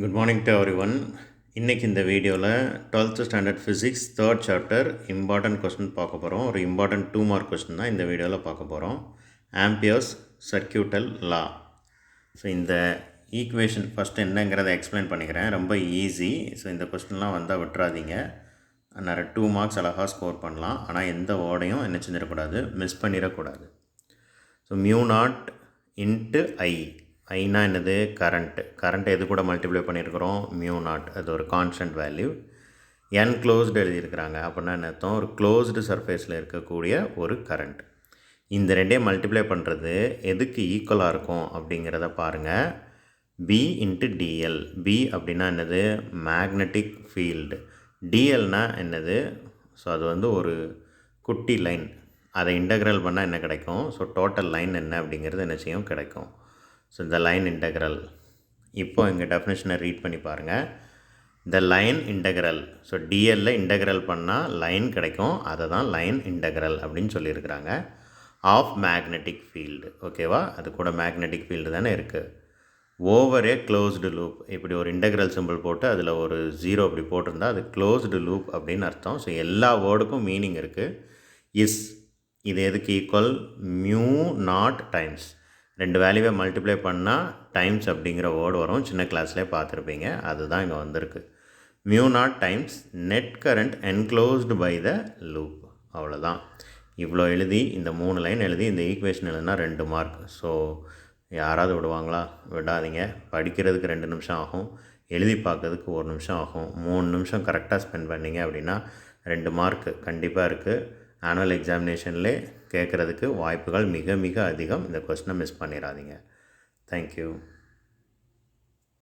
Good morning to every one. இன்றைக்கி இந்த வீடியோவில் 12th standard physics 3rd chapter important question பார்க்க போகிறோம். ஒரு இம்பார்ட்டன்ட் 2 மார்க் கொஸ்டின் தான் இந்த வீடியோவில் பார்க்க போகிறோம். ஆம்பியர்ஸ் சர்க்கியூட்டல் லா. ஸோ இந்த ஈக்குவேஷன் ஃபஸ்ட்டு என்னங்கிறத எக்ஸ்பிளைன் பண்ணிக்கிறேன். ரொம்ப ஈஸி. ஸோ இந்த கொஸ்டின்லாம் வந்தால் விட்டுறாதீங்க. நிறைய 2 மார்க்ஸ் அழகாக ஸ்கோர் பண்ணலாம். ஆனால் எந்த வேர்டையும் என்ன செஞ்சிடக்கூடாது, மிஸ் பண்ணிடக்கூடாது. ஸோ மியூ நாட் இன்ட்டு ஐ. ஐனா என்னது? கரண்ட் எது கூட மல்டிப்ளை பண்ணியிருக்கிறோம்? Mu not. அது ஒரு கான்ஸ்டன்ட் வேல்யூ. என்க்ளோஸ்டு எழுதியிருக்கிறாங்க. அப்படின்னா என்ன அர்த்தம்? ஒரு க்ளோஸ்டு சர்ஃபேஸில் இருக்கக்கூடிய ஒரு கரண்ட். இந்த ரெண்டையும் மல்டிப்ளை பண்ணுறது எதுக்கு ஈக்குவலாக இருக்கும் அப்படிங்கிறத பாருங்கள். B into TL. பி அப்படின்னா என்னது? Magnetic field. டிஎல்னால் என்னது? ஸோ அது வந்து ஒரு குட்டி லைன். அதை இன்டெக்ரல் பண்ணால் என்ன கிடைக்கும்? ஸோ டோட்டல் லைன் என்ன அப்படிங்கிறது என்ன செய்யும்? கிடைக்கும். ஸோ இந்த லைன் இன்டெக்ரல். இப்போ இங்கே டெஃபினேஷனை ரீட் பண்ணி பாருங்கள். இந்த லைன் இன்டெக்ரல். ஸோ டிஎல்ல இன்டெக்ரல் பண்ணால் லைன் கிடைக்கும். அதை தான் லைன் இன்டெக்ரல் அப்படின்னு சொல்லியிருக்கிறாங்க. Of magnetic field. ஓகேவா? அது கூட மேக்னெட்டிக் ஃபீல்டு தானே இருக்குது. Over a closed loop. இப்படி ஒரு இன்டெக்ரல் சிம்பிள் போட்டு அதில் ஒரு 0 இப்படி போட்டிருந்தால் அது க்ளோஸ்டு லூப் அப்படின்னு அர்த்தம். ஸோ எல்லா வேர்டுக்கும் மீனிங் இருக்குது. இஸ் இது எதுக்கு ஈக்குவல்? Mu naught times. ரெண்டு வேல்யூவை மல்டிப்ளை பண்ணால் டைம்ஸ் அப்படிங்கிற வேர்டு வரும். சின்ன கிளாஸ்லேயே பார்த்துருப்பீங்க. அதுதான் இங்கே வந்திருக்கு. Mu naught times net current enclosed by the loop. அவ்வளோதான். இவ்வளோ எழுதி இந்த 3 லைன் எழுதி இந்த ஈக்குவேஷன் எழுதுனா 2 மார்க். ஸோ யாராவது விடுவாங்களா? விடாதீங்க. படிக்கிறதுக்கு 2 நிமிஷம் ஆகும், எழுதி பார்க்கறதுக்கு 1 நிமிஷம் ஆகும். 3 நிமிஷம் கரெக்டாக ஸ்பெண்ட் பண்ணிங்க அப்படின்னா 2 மார்க்கு கண்டிப்பாக இருக்குது. ஆனுவல் எக்ஸாமினேஷன்லே கேட்குறதுக்கு வாய்ப்புகள் மிக மிக அதிகம். இந்த கொஸ்டினை மிஸ் பண்ணிடாதீங்க. தேங்க்யூ.